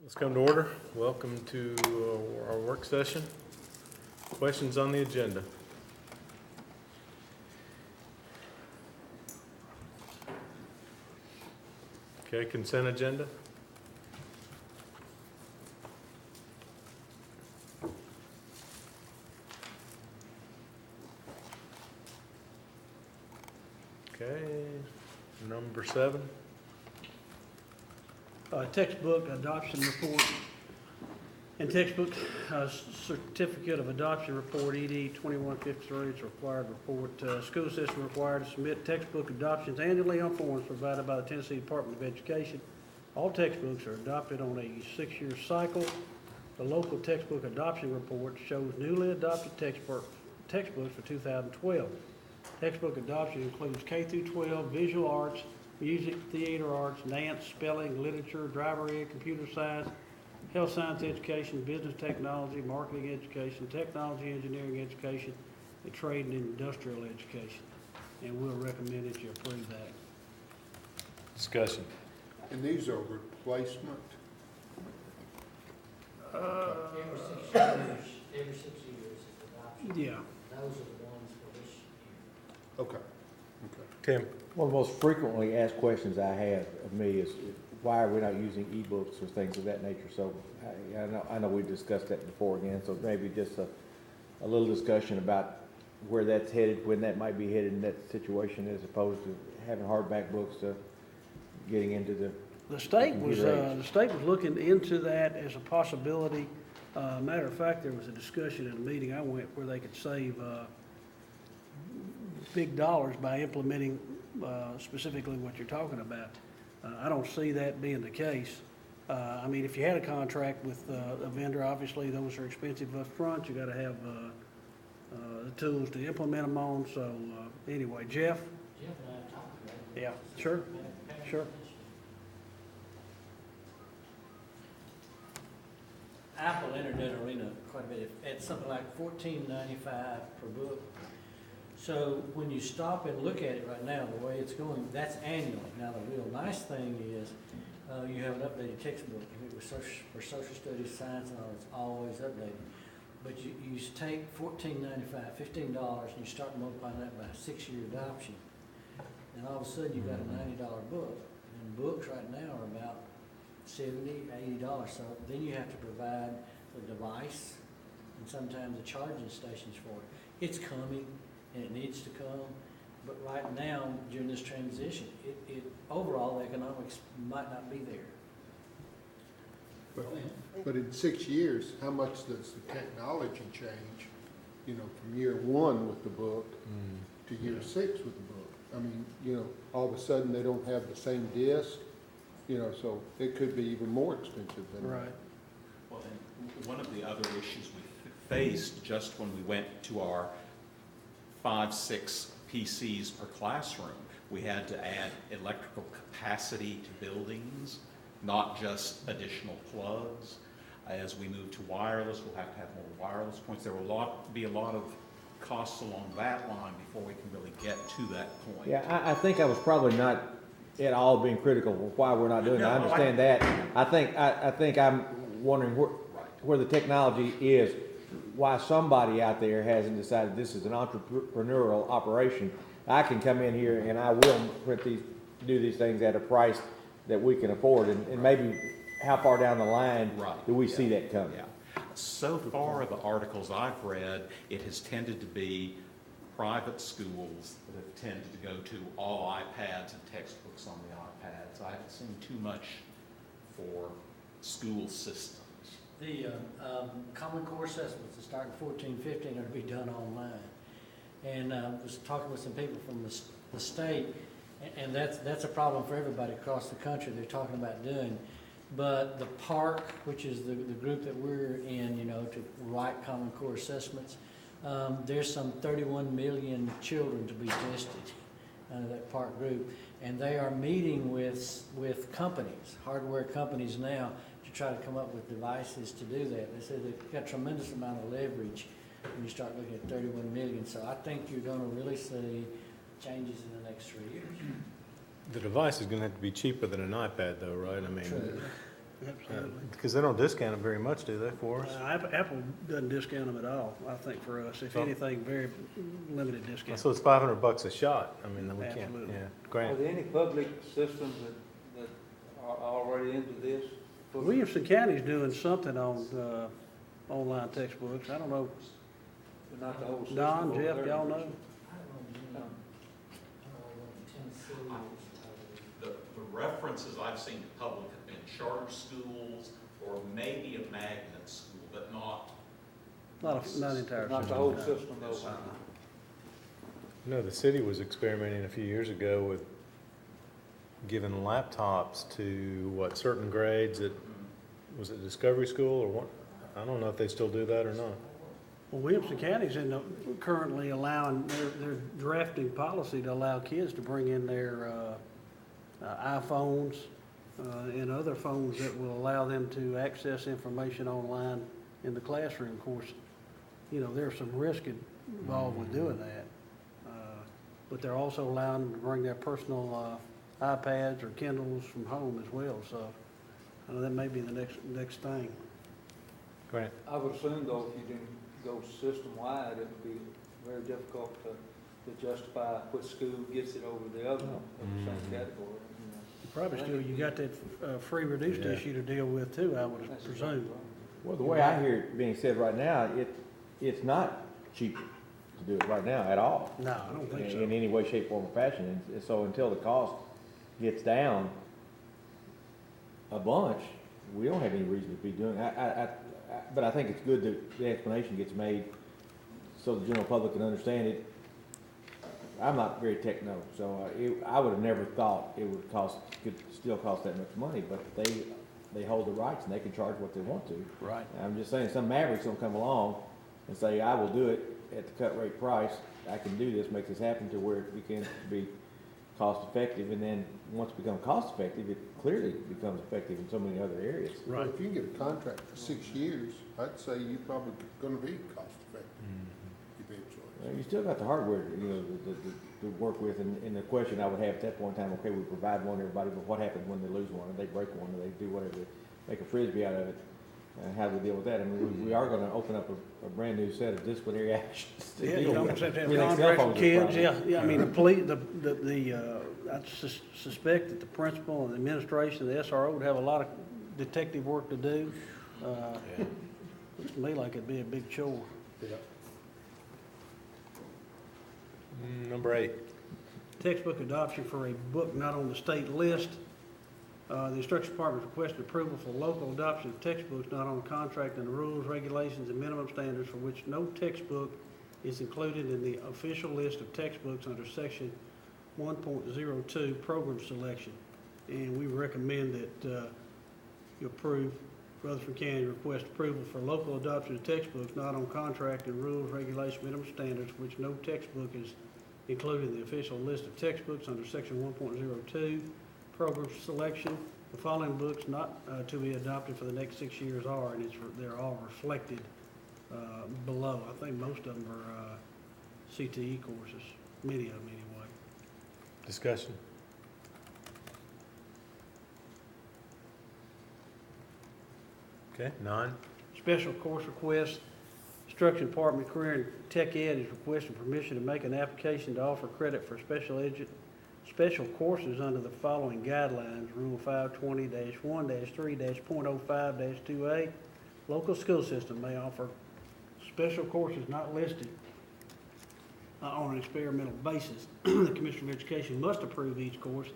Let's come to order. Welcome to our work session. Questions on the agenda? Okay, consent agenda. Okay, number 7. Textbook adoption report and textbook certificate of adoption report, ED 2153, it's a required report. School system required to submit textbook adoptions annually on forms provided by the Tennessee Department of Education. All textbooks are adopted on a 6-year cycle. The local textbook adoption report shows newly adopted textbooks for 2012. Textbook adoption includes K through 12 visual arts, music, theater arts, dance, spelling, literature, driver ed, computer science, health science education, business technology, marketing education, technology engineering education, and trade and industrial education. And we'll recommend that you approve that. Discussion. And these are replacement? Every 6 years is adoption. Yeah. Those are the ones for this year. Okay, okay. Tim? One of the most frequently asked questions I have of me is, why are we not using ebooks or things of that nature? So I know we've discussed that before again, so maybe just a little discussion about where that's headed, when that might be headed in that situation, as opposed to having hardback books getting into the The state was computer age. looking into that as a possibility. Matter of fact, there was a discussion at a meeting I went where they could save big dollars by implementing specifically what you're talking about. I don't see that being the case. I mean, if you had a contract with a vendor, obviously those are expensive up front. You got to have the tools to implement them on. So anyway, Jeff? Jeff and I have talked about it. Yeah, sure, sure. Apple entered that arena quite a bit, at something like $14.95 per book. So when you stop and look at it right now, the way it's going, that's annually. Now, the real nice thing is you have an updated textbook. If it was for social studies, science, and all, it's always updated. But you take $14.95, $15, and you start multiplying that by a 6-year adoption, and all of a sudden you've got a $90 book. And books right now are about $70, $80. So then you have to provide the device and sometimes the charging stations for it. It's coming and it needs to come, but right now during this transition, overall the economics might not be there. But in 6 years, how much does the technology change, you know, from year 1 with the book to year 6 with the book? I mean, you know, all of a sudden they don't have the same disc, you know, so it could be even more expensive than that. Right. Well, and one of the other issues we faced just when we went to our 5-6 PCs per classroom, we had to add electrical capacity to buildings, not just additional plugs. As we move to wireless, we'll have to have more wireless points. There will be a lot of costs along that line before we can really get to that point. Yeah, I think I was probably not at all being critical of why we're not doing it. I No, understand that. I think I'm wondering where the technology is, why somebody out there hasn't decided this is an entrepreneurial operation. I can come in here and I will do these things at a price that we can afford, and maybe how far down the line do we see that coming? Yeah. So far, the articles I've read, it has tended to be private schools that have tended to go to all iPads and textbooks on the iPads. I haven't seen too much for school systems. The Common Core assessments that start in 14, 15 are to be done online. And I was talking with some people from the state, and that's a problem for everybody across the country they're talking about doing. But the PARC, which is the group that we're in, you know, to write Common Core assessments, there's some 31 million children to be tested under that PARC group. And they are meeting with companies, hardware companies now, to try to come up with devices to do that. They say they've got a tremendous amount of leverage when you start looking at 31 million. So I think you're going to really see changes in the next 3 years. The device is going to have to be cheaper than an iPad, though, right? I mean, True. Absolutely. Because they don't discount them very much, do they, for us? Apple doesn't discount them at all, I think, for us. If Oh. anything, very limited discount. So it's $500 a shot. I mean, we can't, Absolutely. yeah, Are grant. there any public systems that are already into this? Williamson County's doing something on, online textbooks. I don't know, But not the whole system? Don, over Jeff, there? y'all know? The references I've seen to public have been charter schools or maybe a magnet school, but not. Not entire Not the system. whole system, though. No, the city was experimenting a few years ago with giving laptops to, what, certain grades at, was it Discovery School or what? I don't know if they still do that or not. Well, Williamson County's currently allowing, they're drafting policy to allow kids to bring in their iPhones and other phones that will allow them to access information online in the classroom. Of course, you know, there's some risk involved with doing that. But they're also allowing them to bring their personal iPads or Kindles from home as well. So that may be the next thing. Grant. I would assume though, if you didn't go system-wide, it would be very difficult to justify which school gets it over the other of the same category. You know. Probably still, you got that free reduced Yeah. issue to deal with too, I would That's presume. exactly right. Well, the way I hear it being said right now, it's not cheap to do it right now at all. No, I don't think so. In any way, shape, form, or fashion. And so until the cost gets down a bunch, we don't have any reason to be doing, but I think it's good that the explanation gets made so the general public can understand it. I'm not very techno, so I would have never thought it could still cost that much money, but they hold the rights and they can charge what they want to. Right. I'm just saying, some maverick's gonna come along and say, I will do it at the cut rate price, I can do this, make this happen to where it begins to be cost effective, and then once it becomes cost effective, it clearly becomes effective in so many other areas. Well, if you get a contract for 6 years, I'd say you're probably gonna be cost effective eventually. Well, you still got the hardware, to work with, and the question I would have at that point in time, okay, we provide one to everybody, but what happens when they lose one, or they break one, or they do whatever, make a frisbee out of it? How do we deal with that? I mean, we are gonna open up a brand new set of disciplinary actions to Yeah, you deal don't with. have to have We think cell contracts phones with are a kids, problem. yeah, I mean, the police, I suspect that the principal and the administration, the SRO would have a lot of detective work to do. Looks to me like it'd be a big chore. Number 8. Textbook adoption for a book not on the state list. The instruction department requested approval for local adoption of textbooks not on contract and the rules, regulations, and minimum standards for which no textbook is included in the official list of textbooks under section 1.02 program selection. And we recommend that you approve Rutherford County request approval for local adoption of textbooks not on contract and rules, regulations, minimum standards, which no textbook is included in the official list of textbooks under section 1.02 program selection. The following books not to be adopted for the next 6 years are, and they're all reflected below. I think most of them are CTE courses, many of them anyway. Discussion. Okay, 9. Special course request, Instruction Department Career and Tech Ed is requesting permission to make an application to offer credit for special courses under the following guidelines. Rule 520-1-3-.05-2A. Local school system may offer special courses not listed on an experimental basis. The Commissioner of Education must approve each course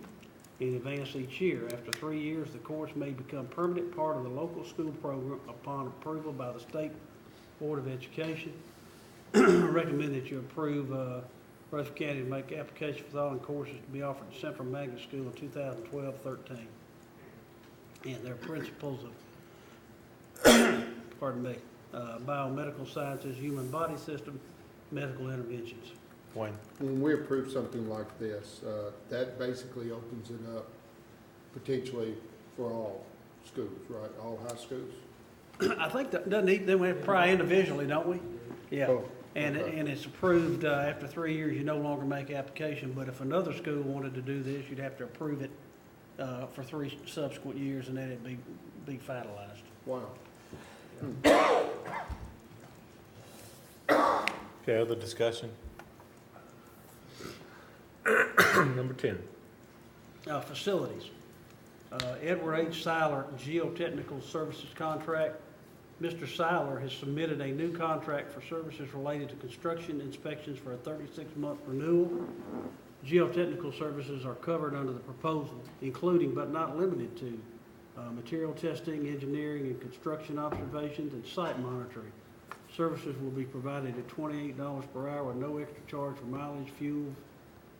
in advance each year. After 3 years, the course may become permanent part of the local school program upon approval by the State Board of Education. Recommend that you approve Rutherford County to make application for the following courses to be offered at Central Magnet School in 2012-13. And they're principles of, pardon me, biomedical sciences, human body system, medical interventions. Wayne. When we approve something like this, that basically opens it up potentially for all schools, right? All high schools? I think that doesn't need, then we have to try individually, don't we? Yeah, Oh, and okay. it's approved, after 3 years, you no longer make application, but if another school wanted to do this, you'd have to approve it, for 3 subsequent years, and then it'd be finalized. Wow. Okay, other discussion? Number 10. Facilities. Edward H. Seiler Geotechnical Services Contract. Mr. Seiler has submitted a new contract for services related to construction inspections for a 36-month renewal. Geotechnical services are covered under the proposal, including but not limited to material testing, engineering and construction observations, and site monitoring. Services will be provided at $28 per hour with no extra charge for mileage, fuel,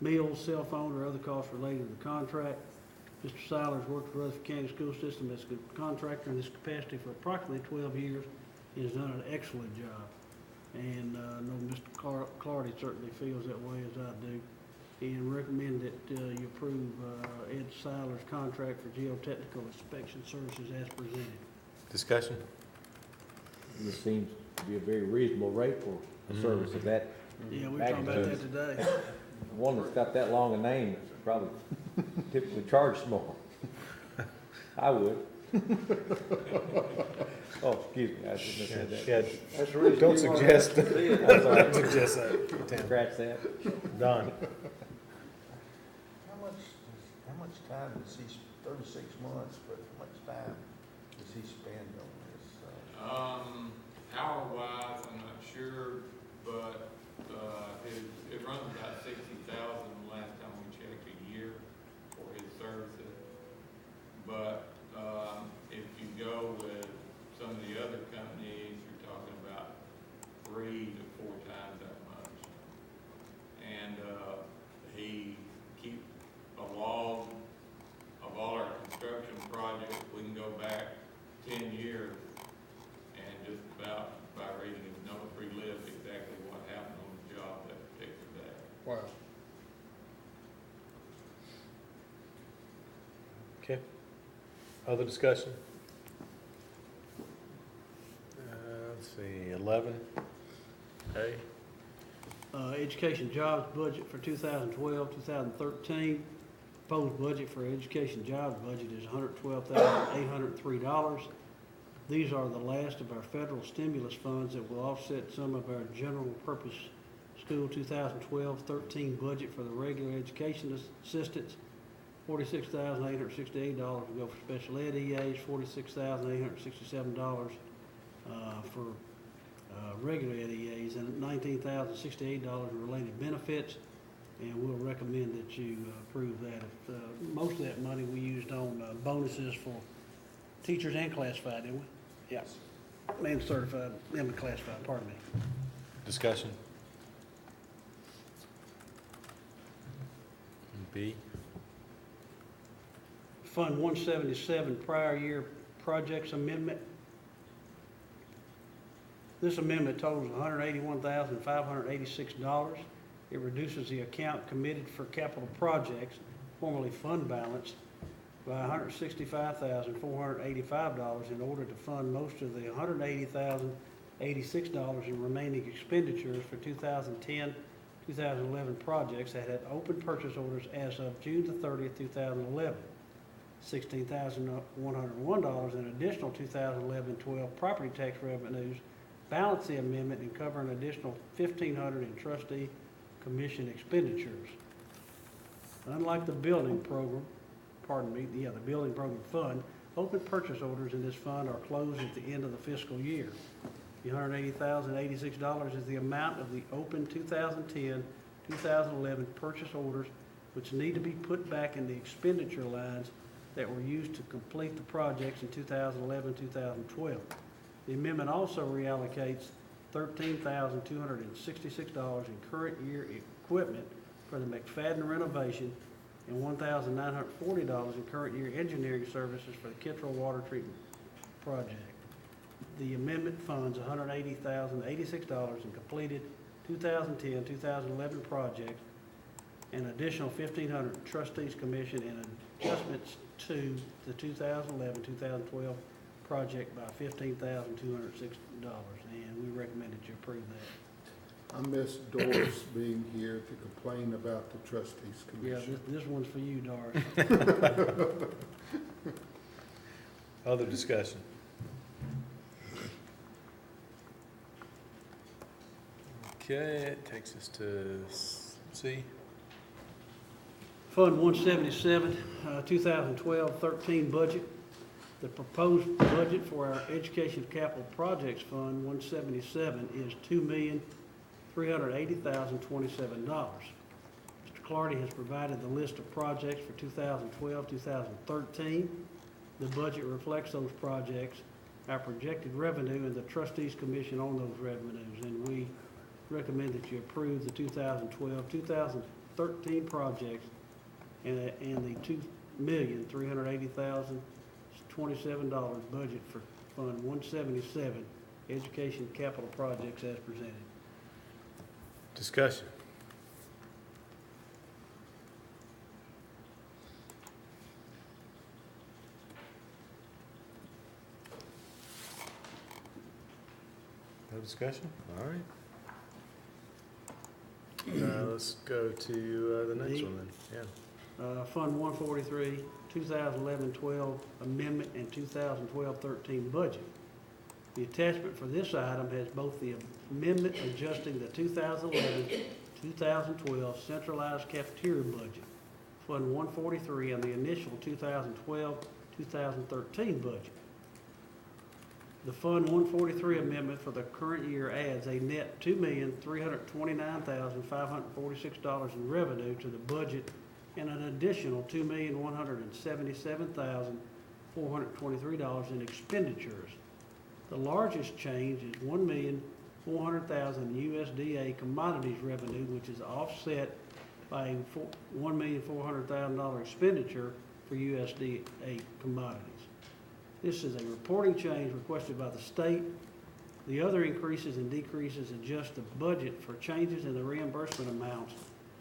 meals, cell phone, or other costs related to the contract. Mr. Seiler has worked for Rutherford County School System as a contractor in this capacity for approximately 12 years. He has done an excellent job. And I know Mr. Clardy certainly feels that way as I do. And recommend that you approve Ed Seiler's contract for geotechnical inspection services as presented. Discussion? This seems to be a very reasonable rate for a service of that. Yeah, we were talking about that today. One that's got that long a name probably typically charges more. I would. Oh, excuse me, I shouldn't have said that. Yeah, That's the reason don't you wanna suggest, see it. I'm sorry. don't suggest that, Tim. Scratch that. Don? How much time does he, 36 months, but how much time does he spend on this? Hour-wise, I'm not sure, but, it runs about 60,000 the last time we checked a year for his services. But, if you go with some of the other companies, you're talking about 3 to 4 times that much. And, he keeps a log of all our construction projects. We can go back 10 years and just about by reading his notes, relive exactly what happened on the job that particular day. Wow. Okay. Other discussion? Let's see, 11. A. Education jobs budget for 2012, 2013. Proposed budget for education jobs budget is $112,803. These are the last of our federal stimulus funds that will offset some of our general purpose school 2012-13 budget for the regular education assistance. $46,868 will go for special ed EAs, $46,867 for regular ed EAs, and $19,068 in related benefits. And we'll recommend that you approve that. Most of that money we used on bonuses for teachers and classified, didn't we? Yeah. And certified, and classified, pardon me. Discussion? B. Fund 177 prior year projects amendment. This amendment totals $181,586. It reduces the account committed for capital projects, formerly fund balance, by $165,485 in order to fund most of the $180,086 in remaining expenditures for 2010, 2011 projects that had open purchase orders as of June the 30th, 2011. $16,101 in additional 2011-12 property tax revenues balance the amendment and cover an additional $1,500 in trustee commission expenditures. Unlike the building program, the building program fund, open purchase orders in this fund are closed at the end of the fiscal year. The $180,086 is the amount of the open 2010, 2011 purchase orders which need to be put back in the expenditure lines that were used to complete the projects in 2011, 2012. The amendment also reallocates $13,266 in current year equipment for the McFadden renovation and $1,940 in current year engineering services for the Kittrell Water Treatment Project. The amendment funds $180,086 in completed 2010, 2011 projects, an additional $1,500 trustees commission, and adjustments to the 2011, 2012 project by $15,206, and we recommend that you approve that. I miss Doris being here to complain about the trustees Yeah, commission. this one's for you, Doris. Other discussion? Okay, it takes us to C. Fund 177, 2012-13 budget. The proposed budget for our Education Capital Projects Fund 177 is $2,380,027. Mr. Clardy has provided the list of projects for 2012-2013. The budget reflects those projects, our projected revenue, and the trustees' commission on those revenues. And we recommend that you approve the 2012-2013 projects and the $2,380,027 budget for Fund 177, Education Capital Projects as presented. Discussion. No discussion? All right. Let's go to the next D. one then. Yeah. Fund 143, 2011-12 amendment and 2012-13 budget. The attachment for this item has both the amendment adjusting the 2011-2012 centralized cafeteria budget, Fund 143, and the initial 2012-2013 budget. The Fund 143 amendment for the current year adds a net $2,329,546 in revenue to the budget and an additional $2,177,423 in expenditures. The largest change is $1,400,000 USDA commodities revenue, which is offset by a $1,400,000 expenditure for USDA commodities. This is a reporting change requested by the state. The other increases and decreases adjust the budget for changes in the reimbursement amounts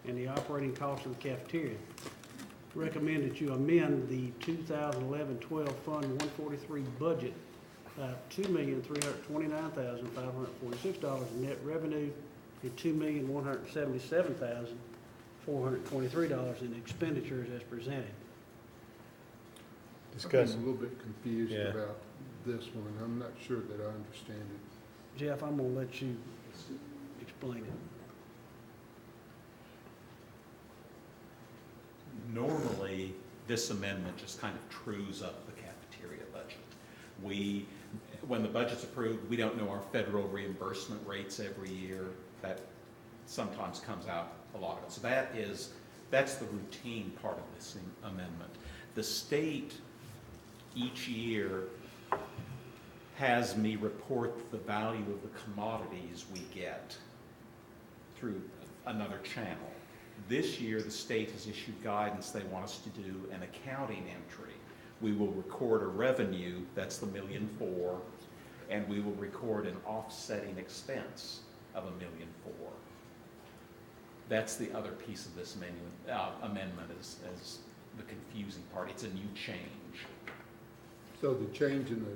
and the operating costs of the cafeteria. Recommend that you amend the 2011-12 Fund 143 budget by $2,329,546 in net revenue and $2,177,423 in expenditures as presented. I'm a Discussion. little bit confused Yeah. about this one. I'm not sure that I understand it. Jeff, I'm gonna let you explain it. Normally, this amendment just kind of trues up the cafeteria budget. When the budget's approved, we don't know our federal reimbursement rates every year. That sometimes comes out a lot of it. So that's the routine part of this amendment. The state each year has me report the value of the commodities we get through another channel. This year, the state has issued guidance. They want us to do an accounting entry. We will record a revenue, that's the $1.4 million, and we will record an offsetting expense of $1.4 million. That's the other piece of this amendment is the confusing part. It's a new change. So the change in the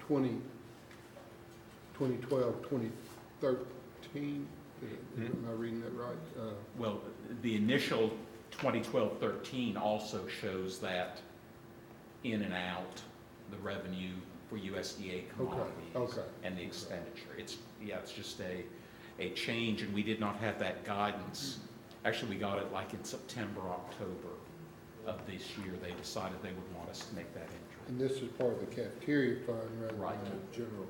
2012, 2013, am I reading that right? Well, the initial 2012-13 also shows that in and out, the revenue for USDA commodities okay. and the expenditure. It's just a change, and we did not have that guidance. Actually, we got it like in September, October of this year. They decided they would want us to make that entry. And this is part of the cafeteria fund rather Right. than the general.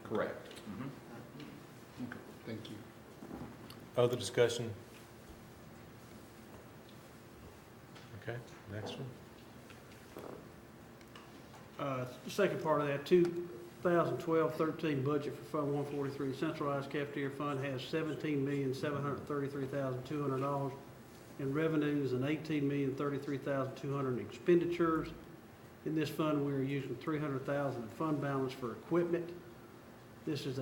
Correct. Mhm. Okay, thank you. Other discussion? Okay, next one. The second part of that, 2012-13 budget for Fund 143, centralized cafeteria fund has $17,733,200 in revenues and $18,033,200 in expenditures. In this fund, we are using $300,000 in fund balance for equipment. This is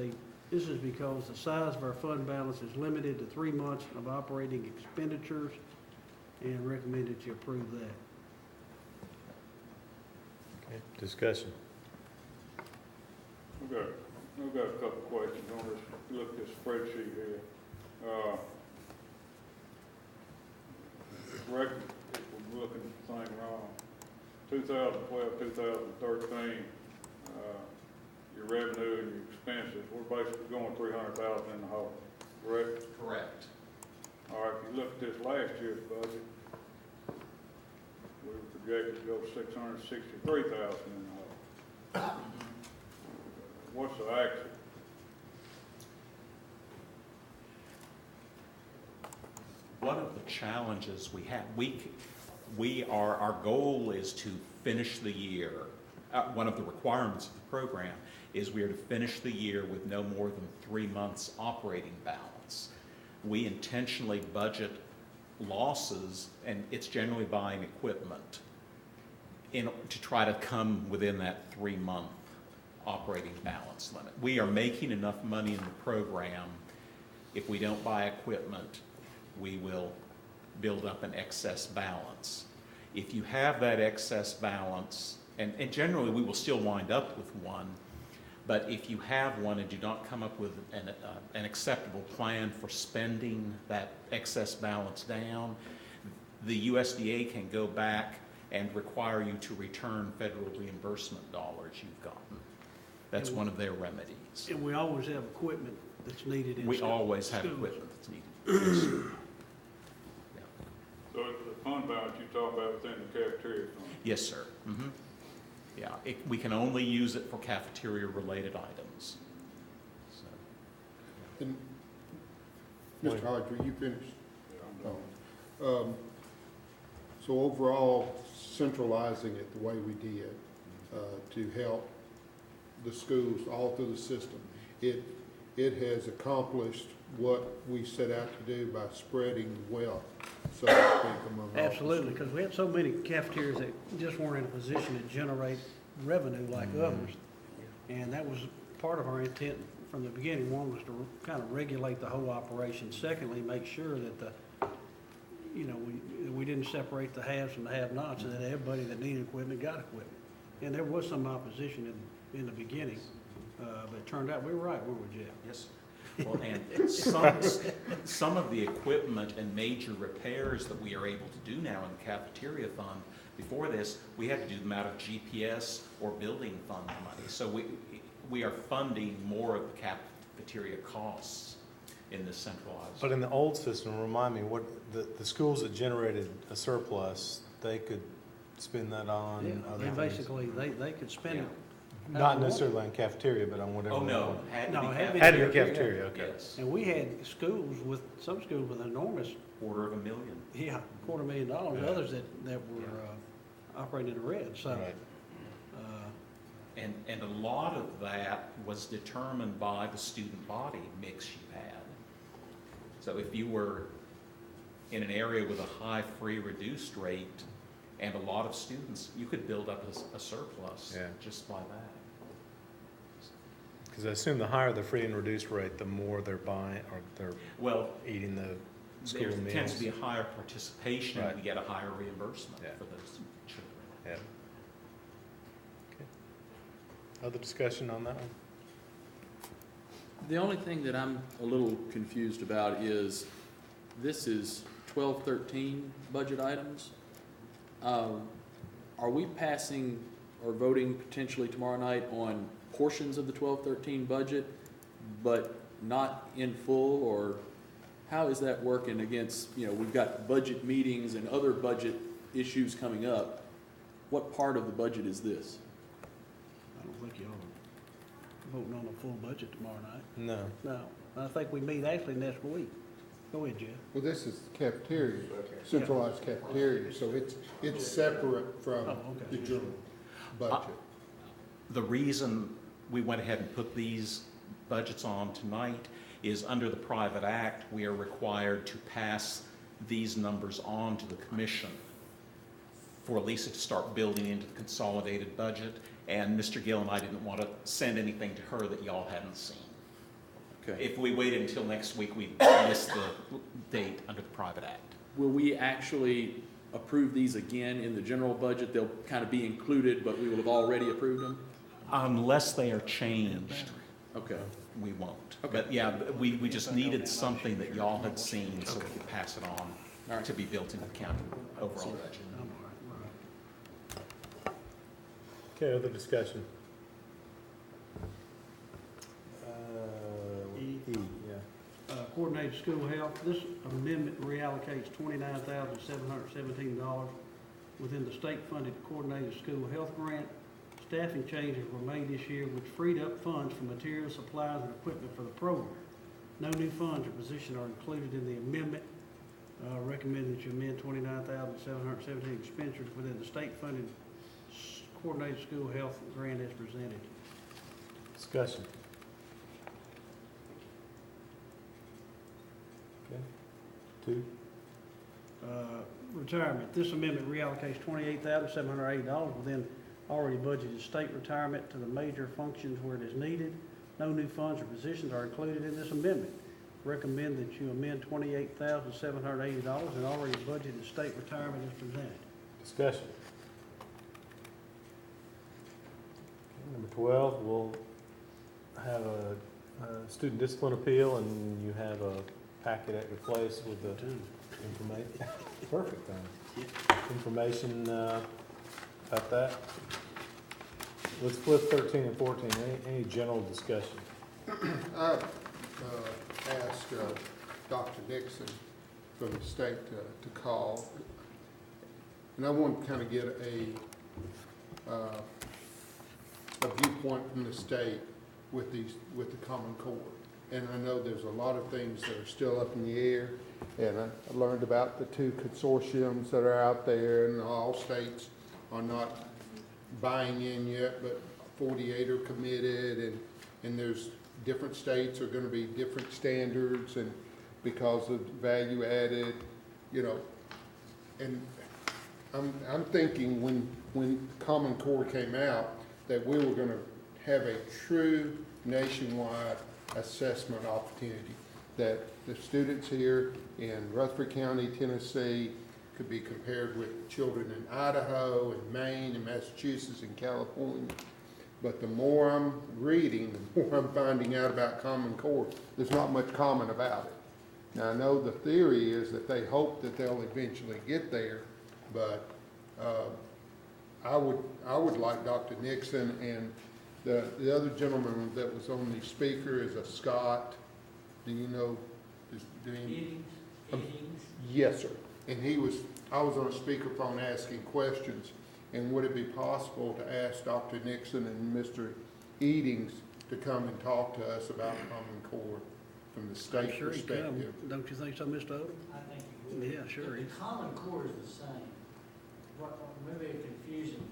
because the size of our fund balance is limited to 3 months of operating expenditures, and recommend that you approve that. Okay, discussion. I've got a couple of questions on this, look at this spreadsheet here. Correct me if I'm looking at the thing wrong. 2012, 2013, your revenue and your expenses, we're basically going 300,000 in the hole, correct? Correct. All right, if you look at this last year's budget, we were projected to go 663,000 in the hole. What's the actual? One of the challenges we have, our goal is to finish the year. One of the requirements of the program is we are to finish the year with no more than 3 months operating balance. We intentionally budget losses, and it's generally buying equipment, to try to come within that 3-month operating balance limit. We are making enough money in the program. If we don't buy equipment, we will build up an excess balance. If you have that excess balance, and generally we will still wind up with one, but if you have one and do not come up with an acceptable plan for spending that excess balance down, the USDA can go back and require you to return federal reimbursement dollars you've gotten. That's one of their remedies. And we always have equipment that's needed in We schools. always have equipment that's needed. Yes, sir. So the fund balance you talk about within the cafeteria fund? Yes, sir. Mhm. Yeah, we can only use it for cafeteria-related items. So, And, Mr. Hodger, you finished? Yeah, I'm done. So overall, centralizing it the way we did, to help the schools all through the system, it has accomplished what we set out to do by spreading wealth, so to speak, among all the Absolutely, because we had so many cafeterias that just weren't in a position to generate revenue like others. And that was part of our intent from the beginning. One was to kind of regulate the whole operation. Secondly, make sure that we didn't separate the haves from the have-nots, and that everybody that needed equipment got equipment. And there was some opposition in the beginning, but it turned out we were right, weren't we, Jeff? yes. Well, and some of the equipment and major repairs that we are able to do now in the cafeteria fund, before this, we had to do them out of GPS or building fund money. So we are funding more of the cafeteria costs in this centralized. But in the old system, remind me, what, the schools that generated a surplus, they could spend that on Yeah, other and things? basically, they could spend it. Not necessarily on cafeteria, but on whatever. Oh, they no, want. had to No, be it had to be Had to be cafeteria. cafeteria, okay. Yes, And we had some schools with enormous, $250,000. $250,000, Yeah. others that were operating in the red, so. Right. And a lot of that was determined by the student body mix you had. So if you were in an area with a high free reduced rate and a lot of students, you could build up a surplus Yeah. just by that. Because I assume the higher the free and reduced rate, the more they're buying, or they're Well, eating the school there meals. tends to be a higher participation and Right. we get a higher reimbursement Yeah. for those children. Yeah. Okay. Other discussion on that one? The only thing that I'm a little confused about is, this is 1213 budget items. Are we passing or voting potentially tomorrow night on portions of the 1213 budget, but not in full, or how is that working against, we've got budget meetings and other budget issues coming up. What part of the budget is this? I don't think y'all are voting on a full budget tomorrow night. No. No, I think we meet actually next week. Go ahead, Jeff. Well, this is cafeteria, centralized cafeteria, so it's separate from Oh, okay. the general budget. The reason we went ahead and put these budgets on tonight is under the private act, we are required to pass these numbers on to the commission for Lisa to start building into the consolidated budget. And Mr. Gill and I didn't want to send anything to her that y'all hadn't seen. Okay. If we waited until next week, we'd miss the date under the private act. Will we actually approve these again in the general budget? They'll kind of be included, but we will have already approved them? Unless they are changed, Okay. we won't. Okay. But yeah, we just needed something that y'all had seen so we could pass it All on right. to be built into the county overall budget. I'm all right. Okay, other discussion? yeah. Coordinated school health, this amendment reallocates $29,717 within the state-funded coordinated school health grant. Staffing changes were made this year, which freed up funds for materials, supplies, and equipment for the program. No new funds or positions are included in the amendment. Recommend that you amend $29,717 expenditures within the state-funded coordinated school health grant as presented. Discussion. Okay. 2. Retirement, this amendment reallocates $28,780 within already budgeted state retirement to the major functions where it is needed. No new funds or positions are included in this amendment. Recommend that you amend $28,780 in already budgeted state retirement as presented. Discussion. Okay, number 12, we'll have a student discipline appeal, and you have a packet at your place with the information. Perfect, information about that. Let's flip 13 and 14. Any general discussion? I asked Dr. Nixon from the state to call, and I want to kind of get a viewpoint from the state with the Common Core. And I know there's a lot of things that are still up in the air, and I learned about the 2 consortiums that are out there, and all states are not buying in yet, but 48 are committed, and there's different states are going to be different standards, and because of value added, you know, and I'm thinking when Common Core came out that we were going to have a true nationwide assessment opportunity, that the students here in Rutherford County, Tennessee, could be compared with children in Idaho and Maine and Massachusetts and California. But the more I'm reading, the more I'm finding out about Common Core. There's not much common about it. Now, I know the theory is that they hope that they'll eventually get there, but I would like Dr. Nixon, and the other gentleman that was on the speaker is a Scott. Do you know his name? Eddings. Yes, sir. And I was on a speakerphone asking questions, and would it be possible to ask Dr. Nixon and Mr. Eddings to come and talk to us about Common Core from the I'm state sure he perspective? come. Don't you think so, Mr. Odom? I think you would. Yeah, sure The is. Common Core is the same. Maybe a confusion.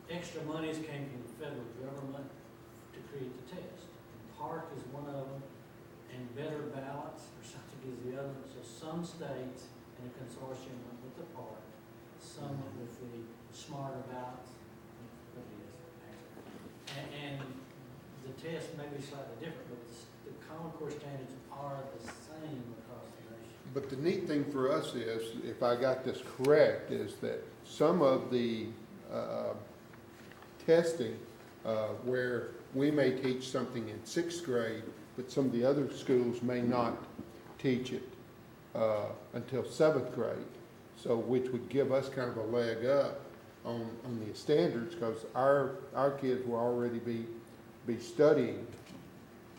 Extra monies came from the federal government to create the test. Park is one of them, and Better Balance or something is the other. So some states in a consortium went with the Park, some went with the Smarter Balance, what it is, actually. And the test may be slightly different, but the Common Core standards are the same across the nation. But the neat thing for us is, if I got this correct, is that some of the testing where we may teach something in 6th grade, but some of the other schools may not teach it until 7th grade. So which would give us kind of a leg up on the standards, because our kids will already be studying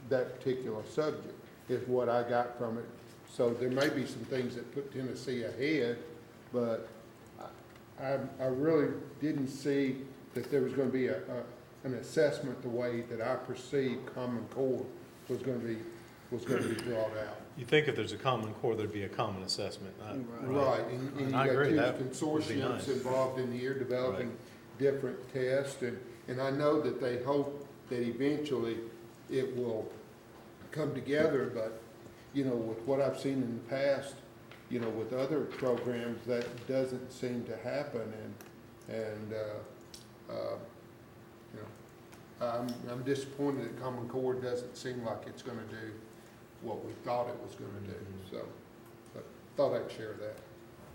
that particular subject, is what I got from it. So there may be some things that put Tennessee ahead, but I really didn't see that there was going to be an assessment the way that I perceived Common Core was going to be brought out. You think if there's a Common Core, there's be a common assessment. Right, and you I agree, got that 2 would be consortiums nice. involved in here developing different tests, and I know that they hope that eventually it will come together, but, you know, with what I've seen in the past, you know, with other programs, that doesn't seem to happen, and you know, I'm disappointed that Common Core doesn't seem like it's gonna do what we thought it was gonna do, so, but thought I'd share that.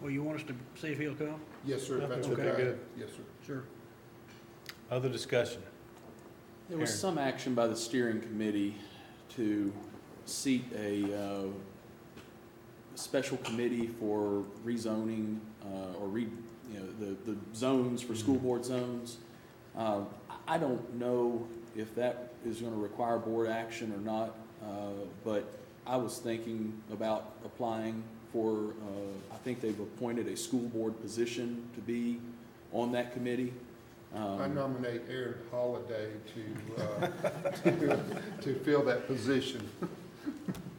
Well, you want us to see if he'll come? Yes, sir, if that's Okay, okay. good. Yes, sir. Sure. Other discussion? There was Aaron. some action by the steering committee to seat a special committee for rezoning, the zones for school board zones. I don't know if that is gonna require board action or not, but I was thinking about applying for, I think they've appointed a school board position to be on that committee. I nominate Aaron Holiday to fill that position.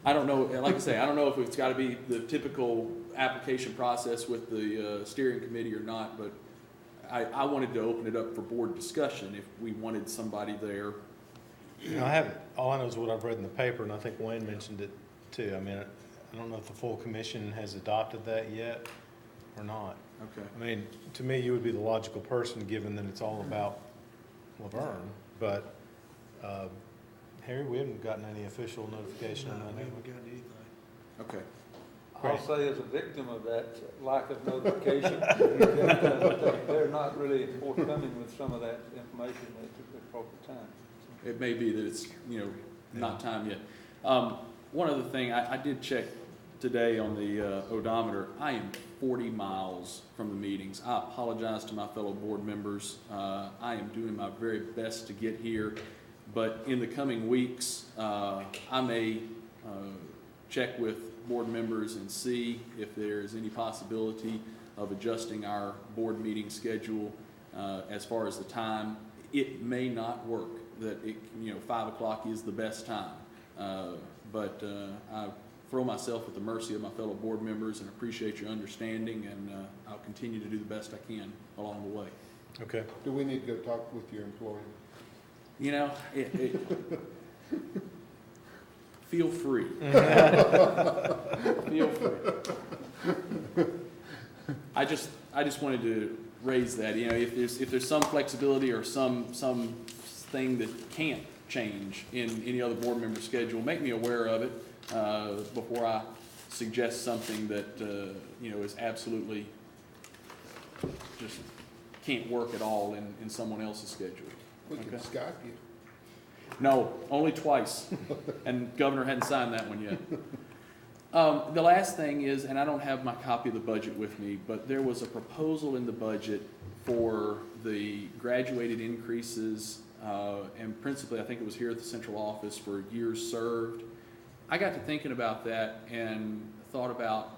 I don't know, like I say, I don't know if it's gotta be the typical application process with the steering committee or not, but I wanted to open it up for board discussion if we wanted somebody there. You know, I haven't, all I know is what I've read in the paper, and I think Wayne mentioned it too. I mean, I don't know if the full commission has adopted that yet or not. Okay. I mean, to me, you would be the logical person, given that it's all about Laverne, but, Harry, we haven't gotten any official notification on No, that. we have haven't we? got anything. Okay. I'll say as a victim of that lack of notification, that they're not really forthcoming with some of that information at the proper time. It may be that it's, not time yet. One other thing, I did check today on the odometer. I am 40 miles from the meetings. I apologize to my fellow board members. I am doing my very best to get here, but in the coming weeks, I may check with board members and see if there is any possibility of adjusting our board meeting schedule as far as the time. It may not work, that 5 o'clock is the best time. But I throw myself at the mercy of my fellow board members and appreciate your understanding, and I'll continue to do the best I can along the way. Okay. Do we need to go talk with your employer? Feel free. Feel free. I just wanted to raise that, if there's some flexibility or some thing that can't change in any other board member's schedule, make me aware of it before I suggest something that is absolutely just can't work at all in someone else's schedule. We can Okay. Skype you. No, only twice, and governor hadn't signed that one yet. The last thing is, and I don't have my copy of the budget with me, but there was a proposal in the budget for the graduated increases, and principally, I think it was here at the central office for years served. I got to thinking about that and thought about,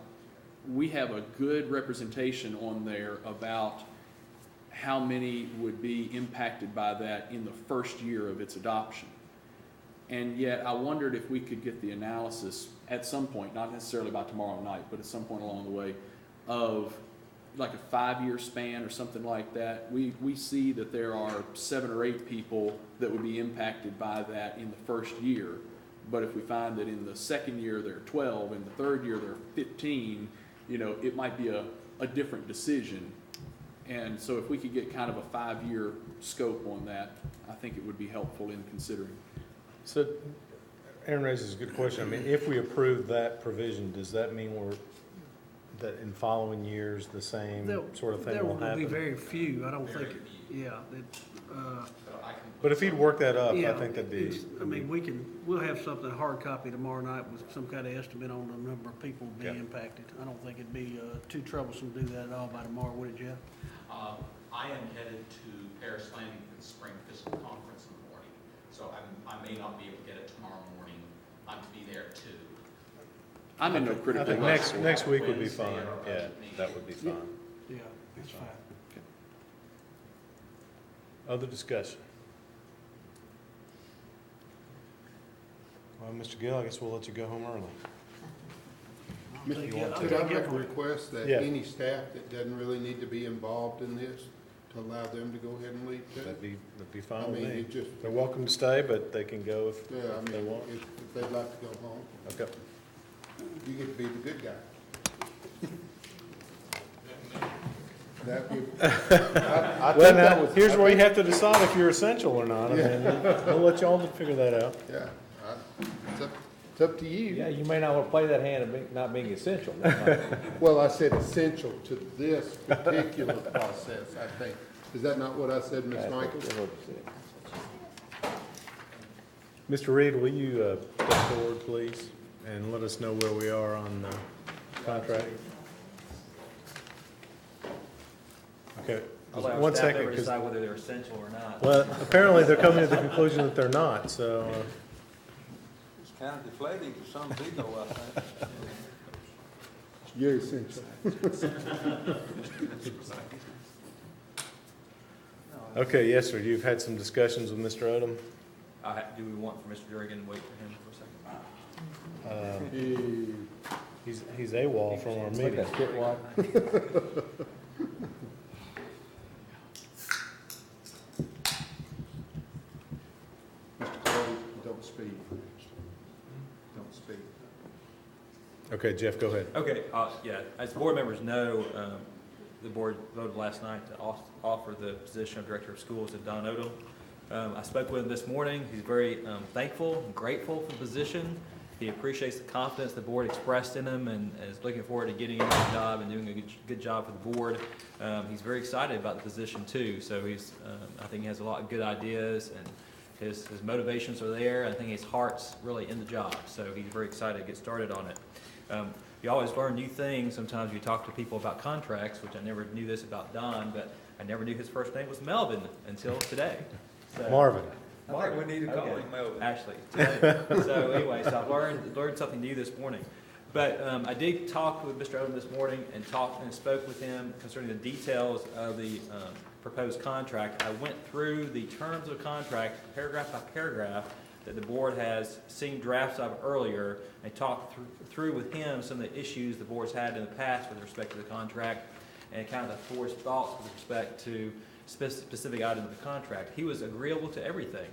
we have a good representation on there about how many would be impacted by that in the first year of its adoption. And yet I wondered if we could get the analysis at some point, not necessarily by tomorrow night, but at some point along the way, of like a 5-year span or something like that. We see that there are 7 or 8 people that would be impacted by that in the first year. But if we find that in the second year there are 12, in the third year there are 15, it might be a different decision. And so if we could get kind of a 5-year scope on that, I think it would be helpful in considering. So Aaron raises a good question. I mean, if we approve that provision, does that mean that in following years, the same sort of thing will There will be happen? very few, I don't think, But if he'd work that up, I yeah, think that'd be. we'll have something, a hard copy tomorrow night with some kind of estimate on the number of people being Yeah. impacted. I don't think it'd be too troublesome to do that at all by tomorrow, would it, Jeff? I am headed to Paris Landing for the spring fiscal conference in the morning, so I may not be able to get it tomorrow morning. I'm to be there at 2. I'm in no I critical think rush. next week would be Wednesday fine. at our Yeah, budget meeting. that would be fine. Yeah, that's fine. Other discussion? Well, Mr. Gill, I guess we'll let you go home early. Take you it- want I'll Could take I it make a for- request that Yeah. any staff that doesn't really need to be involved in this, to allow them to go ahead and leave too? That'd be I fine with mean, me. it just, They're welcome to stay, but they can go if yeah, I they mean, want. if they'd like to go home, Okay. you get to be the good guy. That would, I Well, think that now, was. here's I where you think- have to decide if you're essential or not. I mean, we'll let y'all figure that out. Yeah, it's up to you. Yeah, you may not want to play that hand of not being essential. Well, I said essential to this particular process, I think. Is that not what I said, Ms. Michaels? Mr. Reed, will you step forward, please, and let us know where we are on the contract? Okay, I'll let One our staff second, members 'cause- decide whether they're essential or not. Well, apparently they're coming to the conclusion that they're not, so, It's kind of deflating for some people, I think. It's very essential. okay, yes, sir, you've had some discussions with Mr. Odom. Do we want for Mr. Durgan to wait for him for a second? He's AWOL from our Like meeting. that Kit Watt. Mr. Clay, don't speak. Don't speak. Okay, Jeff, go ahead. Okay, yeah, as board members know, the board voted last night to offer the position of Director of Schools to Don Odom. I spoke with him this morning. He's very thankful and grateful for the position. He appreciates the confidence the board expressed in him and is looking forward to getting into the job and doing a good job for the board. He's very excited about the position too, so I think he has a lot of good ideas and his motivations are there. I think his heart's really in the job, so he's very excited to get started on it. You always learn new things. Sometimes you talk to people about contracts, which I never knew this about Don, but I never knew his first name was Melvin until today. So- Marvin. I think we need to call him Melvin. Actually, today. So anyway, so I've learned something new this morning. But I did talk with Mr. Odom this morning and spoke with him concerning the details of the proposed contract. I went through the terms of the contract, paragraph by paragraph, that the board has seen drafts of earlier, and talked through with him some of the issues the board's had in the past with respect to the contract, and kind of the board's thoughts with respect to specific items of the contract. He was agreeable to everything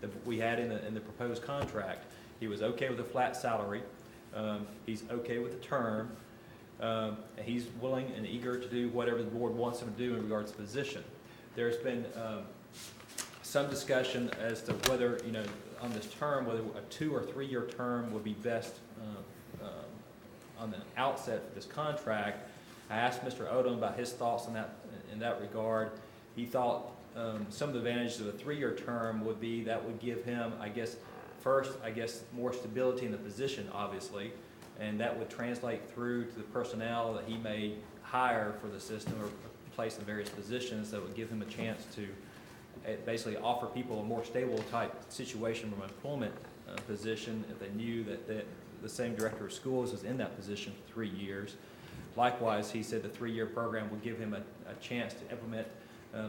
that we had in the proposed contract. He was okay with a flat salary. He's okay with the term. He's willing and eager to do whatever the board wants him to do in regards to the position. There's been some discussion as to whether, on this term, whether a 2 or 3 year term would be best on the outset for this contract. I asked Mr. Odom about his thoughts in that regard. He thought some of the advantages of a 3 year term would be that would give him, more stability in the position, obviously, and that would translate through to the personnel that he may hire for the system or place in various positions that would give him a chance to basically offer people a more stable type situation from an employment position if they knew that the same director of schools is in that position for 3 years. Likewise, he said the 3 year program would give him a chance to implement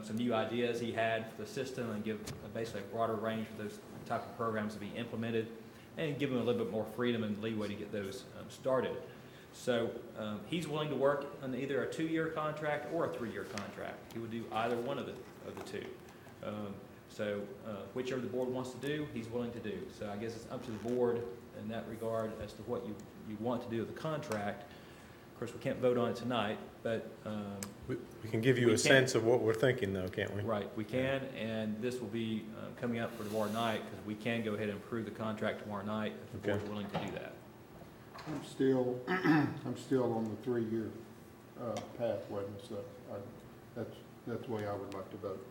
some new ideas he had for the system and give basically a broader range for those type of programs to be implemented and give him a little bit more freedom and leeway to get those started. So he's willing to work on either a 2 year contract or a 3 year contract. He would do either one of the two. Whichever the board wants to do, he's willing to do. So I guess it's up to the board in that regard as to what you want to do with the contract. Of course, we can't vote on it tonight, but We can give you we a can't- sense of what we're thinking though, can't we? right, we can, and this will be coming up for tomorrow night because we can go ahead and approve the contract tomorrow night if the Okay. board's willing to do that. I'm still on the 3 year pathway myself. That's the way I would like to vote.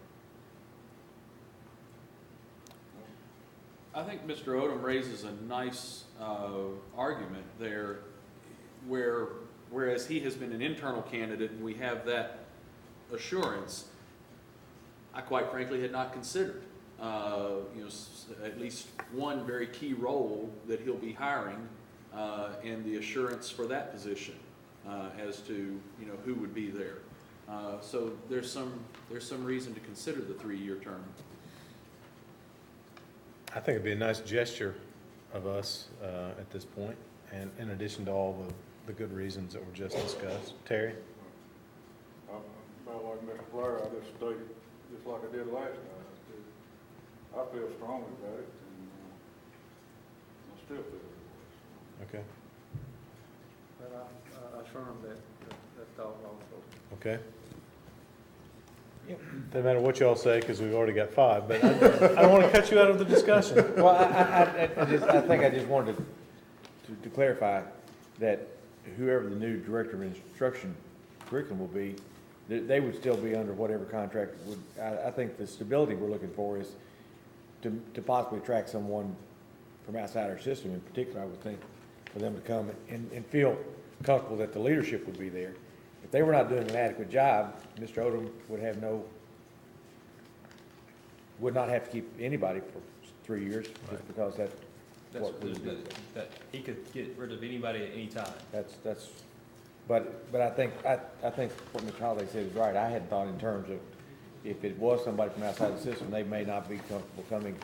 I think Mr. Odom raises a nice argument there, whereas he has been an internal candidate and we have that assurance, I quite frankly had not considered, at least one very key role that he'll be hiring and the assurance for that position as to who would be there. So there's some reason to consider the 3 year term. I think it'd be a nice gesture of us at this point, and in addition to all the good reasons that were just discussed. Terry? About like Mr. Blair, I just state, just like I did last time, I feel strongly about it, and I still feel it. Okay. But I affirm that thought also. Okay. Doesn't matter what y'all say, because we've already got 5, but I don't want to cut you out of the discussion. Well, I think I just wanted to clarify that whoever the new director of instruction curriculum will be, they would still be under whatever contract would. I think the stability we're looking for is to possibly attract someone from outside our system. In particular, I would think for them to come and feel comfortable that the leadership would be there. if they were not doing an adequate job, Mr. Odom would not have to keep anybody for 3 years, just because that's what we would do. That he could get rid of anybody at any time. But I think what Mr. Holliday said is right. I hadn't thought in terms of, if it was somebody from outside the system, they may not be comfortable coming,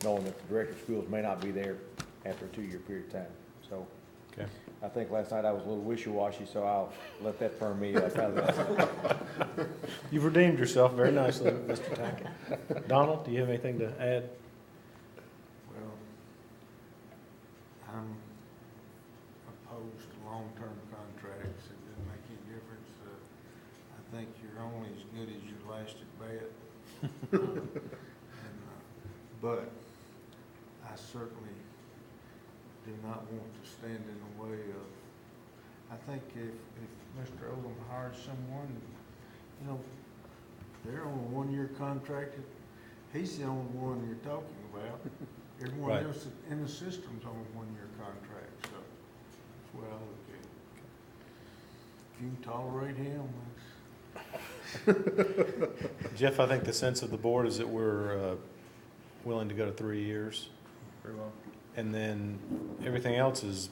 knowing that the director of schools may not be there after a 2-year period of time. So Okay. I think last night I was a little wishy-washy, so I'll let that firm me up. How's that? You've redeemed yourself very nicely, Mr. Tackett. Donald, do you have anything to add? Well, I'm opposed to long-term contracts. It doesn't make any difference. I think you're only as good as your last at bat. But I certainly do not want to stand in the way of, I think if Mr. Odom hires someone, you know, they're on a 1-year contract, he's the only one you're talking about. Everyone Right. else in the system's on a 1-year contract, so that's the way I look at it. If you can tolerate him, Jeff, I think the sense of the board is that we're willing to go to 3 years, Very well. and then everything else is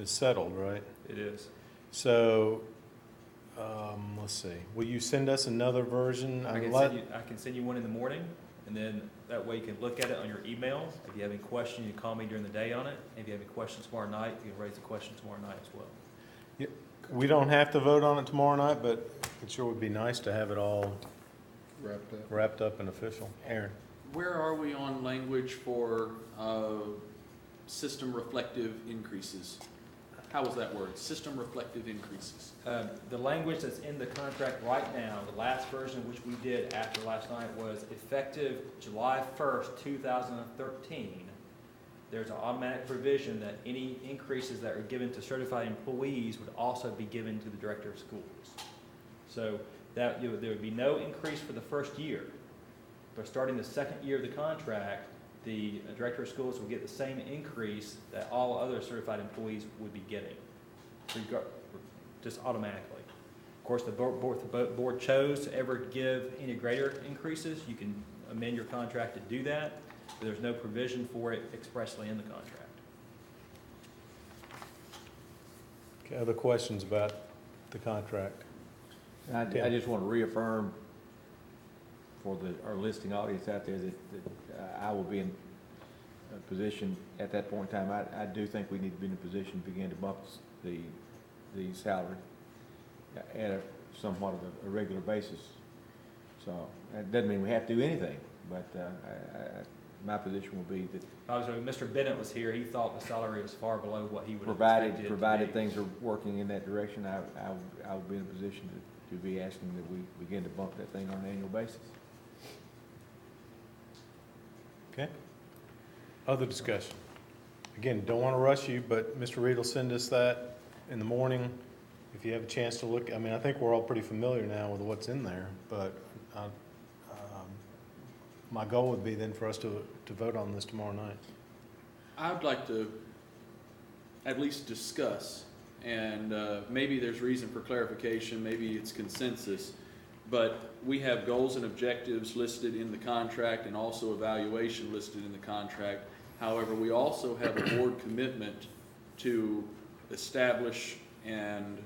settled, right? It is. So, let's see, will you send us another version? I can send you one in the morning, and then that way you can look at it on your email. If you have any questions, you can call me during the day on it. If you have any questions tomorrow night, you can raise the question tomorrow night as well. We don't have to vote on it tomorrow night, but it sure would be nice to have it all wrapped up and official. Aaron? Where are we on language for system reflective increases? How was that word? System reflective increases. The language that's in the contract right now, the last version which we did after last night, was effective July 1st, 2013. There's an automatic provision that any increases that are given to certified employees would also be given to the director of schools. So that there would be no increase for the first year, but starting the second year of the contract, the director of schools will get the same increase that all other certified employees would be getting, just automatically. Of course, the board chose to ever give any greater increases. You can amend your contract to do that, but there's no provision for it expressly in the contract. Okay, other questions about the contract? I just want to reaffirm for our listening audience out there that I will be in a position at that point in time. I do think we need to be in a position to begin to bump the salary at a somewhat of a regular basis. So that doesn't mean we have to do anything, but my position will be that Obviously, when Mr. Bennett was here, he thought the salary was far below what he would have provided expected it to be. things are working in that direction, I will be in a position to be asking that we begin to bump that thing on an annual basis. Okay. Other discussion? Again, don't want to rush you, but Mr. Reed will send us that in the morning. If you have a chance to look, I mean, I think we're all pretty familiar now with what's in there, but my goal would be then for us to vote on this tomorrow night. I'd like to at least discuss, and maybe there's reason for clarification, maybe it's consensus, but we have goals and objectives listed in the contract and also evaluation listed in the contract. However, we also have a board commitment to establish and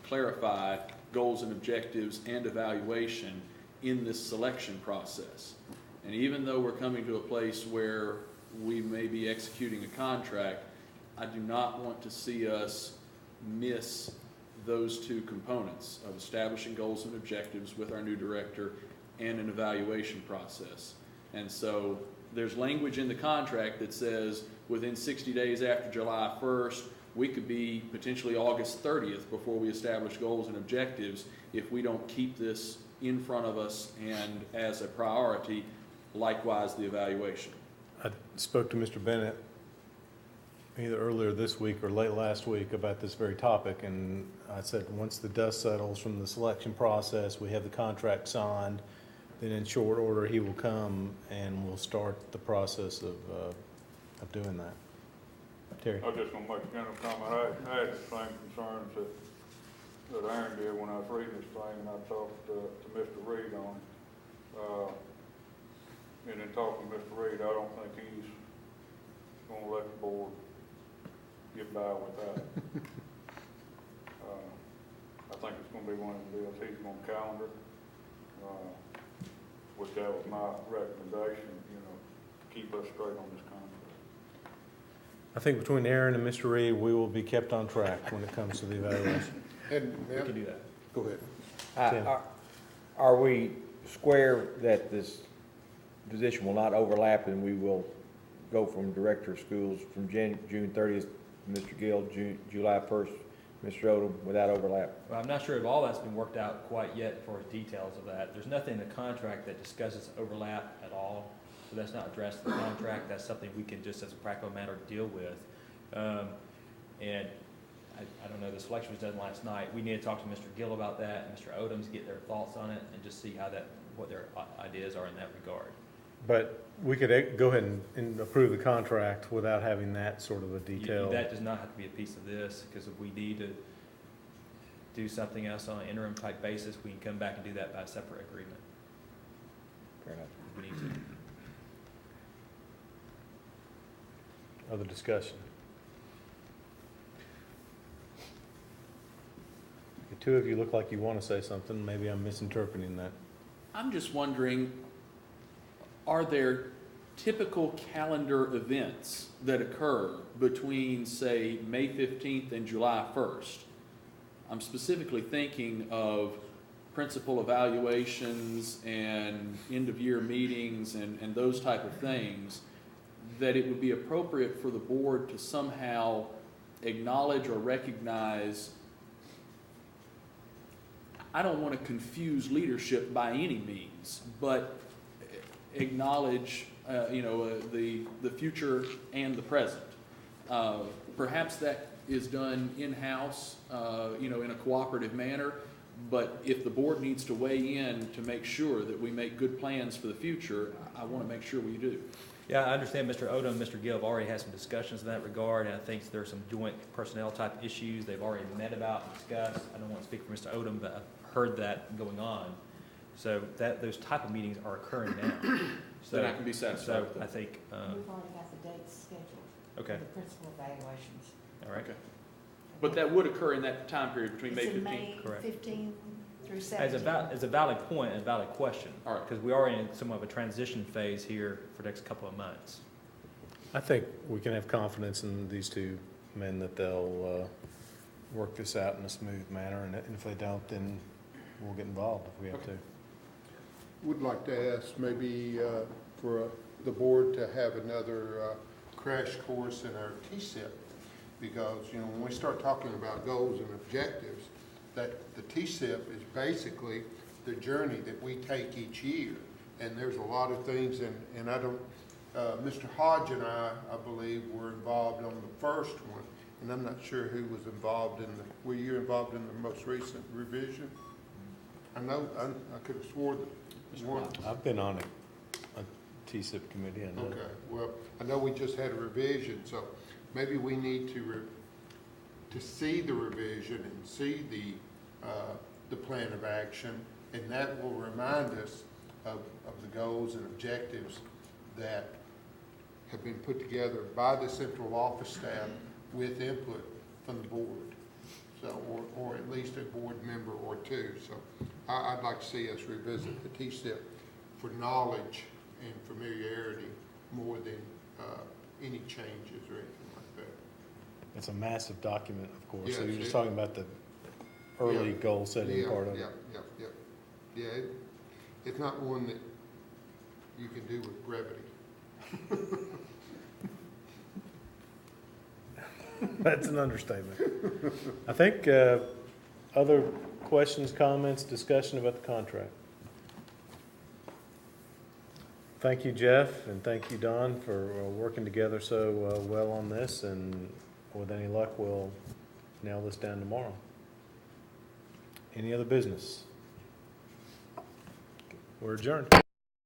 clarify goals and objectives and evaluation in this selection process. And even though we're coming to a place where we may be executing a contract, I do not want to see us miss those two components of establishing goals and objectives with our new director and an evaluation process. And so there's language in the contract that says within 60 days after July 1st, we could be potentially August 30th before we establish goals and objectives if we don't keep this in front of us and as a priority, likewise the evaluation. I spoke to Mr. Bennett either earlier this week or late last week about this very topic, and I said once the dust settles from the selection process, we have the contract signed, then in short order he will come and we'll start the process of doing that. Terry? I was just gonna make a general comment. I had the same concerns that Aaron did when I was reading this thing, and I talked to Mr. Reed on it. And in talking to Mr. Reed, I don't think he's gonna let the board get by without it. I think it's gonna be one of the deals he's gonna calendar, which that was my recommendation, keep us straight on this contract. I think between Aaron and Mr. Reed, we will be kept on track when it comes to the evaluation. And, We can do that. go ahead. Tim. Are we square that this position will not overlap and we will go from director of schools from June 30th, Mr. Gill, July 1st, Mr. Odom, without overlap? Well, I'm not sure if all that's been worked out quite yet for details of that. There's nothing in the contract that discusses overlap at all, so that's not addressed in the contract. That's something we can just as a practical matter deal with. And I don't know, the selection was done last night. We need to talk to Mr. Gill about that and Mr. Odoms, get their thoughts on it and just see what their ideas are in that regard. But we could go ahead and approve the contract without having that sort of a detail. That does not have to be a piece of this, because if we need to do something else on an interim type basis, we can come back and do that by a separate agreement. Fair enough. If we need to. Other discussion? The two of you look like you want to say something. Maybe I'm misinterpreting that. I'm just wondering, are there typical calendar events that occur between, say, May 15th and July 1st? I'm specifically thinking of principal evaluations and end-of-year meetings and those type of things, that it would be appropriate for the board to somehow acknowledge or recognize. I don't want to confuse leadership by any means, but acknowledge, the future and the present. Perhaps that is done in-house, in a cooperative manner, but if the board needs to weigh in to make sure that we make good plans for the future, I want to make sure we do. Yeah, I understand Mr. Odom and Mr. Gill have already had some discussions in that regard, and I think there's some joint personnel type issues they've already met about and discussed. I don't want to speak for Mr. Odom, but I've heard that going on. So those type of meetings are occurring now. So Then I can be satisfied So with that. I think, We've already got the dates scheduled okay, for the principal evaluations. all right. Okay. But that would occur in that time period between May It's in 15th. May Correct. 15 through It's 17. a valid point and a valid question. All right. Because we are in somewhat of a transition phase here for the next couple of months. I think we can have confidence in these two men that they'll work this out in a smooth manner, and if they don't, then we'll get involved if we have to. Would like to ask maybe for the board to have another crash course in our TSIP, because, when we start talking about goals and objectives, that the TSIP is basically the journey that we take each year. And there's a lot of things, and I don't, Mr. Hodge and I believe, were involved on the first one, and I'm not sure who was involved were you involved in the most recent revision? I know, I could have swore that one. I've been on a TSIP committee, I know. Okay, well, I know we just had a revision, so maybe we need to see the revision and see the plan of action, and that will remind us of the goals and objectives that have been put together by the central office staff with input from the board. So, or at least a board member or two. So I'd like to see us revisit the TSIP for knowledge and familiarity more than any changes or anything like that. It's a massive document, of course, so Yes, you're just it- talking about the early Yeah. goal-setting part of it. Yeah, it's not one that you can do with brevity. That's an understatement. I think, other questions, comments, discussion about the contract? Thank you, Jeff, and thank you, Don, for working together so well on this, and with any luck, we'll nail this down tomorrow. Any other business? We're adjourned.